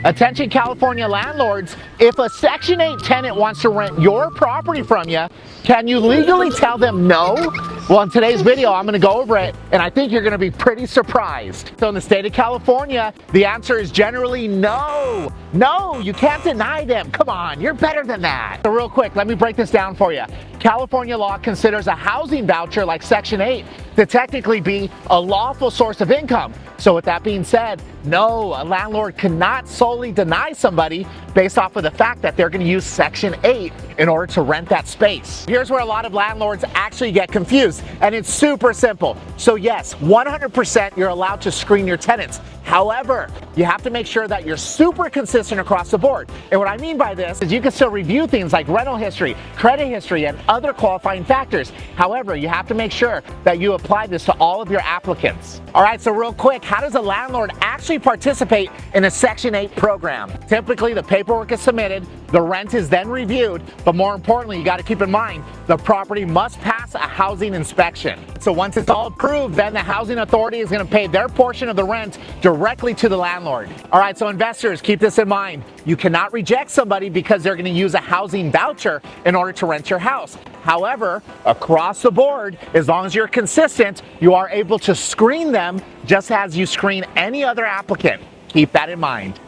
Attention California landlords, if a Section 8 tenant wants to rent your property from you, can you legally tell them no? Well, in today's video, I'm going to go over it, and I think you're going to be pretty surprised. So in the state of California, the answer is generally no. No, you can't deny them. Come on, you're better than that. So real quick, let me break this down for you. California law considers a housing voucher like Section 8 to technically be a lawful source of income. So with that being said, no, a landlord cannot solely deny somebody based off of the fact that they're going to use Section 8 in order to rent that space. Here's where a lot of landlords actually get confused, and it's super simple. So yes, 100% you're allowed to screen your tenants. However, you have to make sure that you're super consistent across the board. And what I mean by this is you can still review things like rental history, credit history, and other qualifying factors. However, you have to make sure that you apply this to all of your applicants. All right, so real quick, how does a landlord actually participate in a Section 8 program? Typically, the paperwork is submitted, the rent is then reviewed, but more importantly, you got to keep in mind, the property must pass a housing inspection. So once it's all approved, then the housing authority is going to pay their portion of the rent directly to the landlord. All right, so investors, keep this in mind. You cannot reject somebody because they're going to use a housing voucher in order to rent your house. However, across the board, as long as you're consistent, you are able to screen them just as you screen any other applicant. Keep that in mind.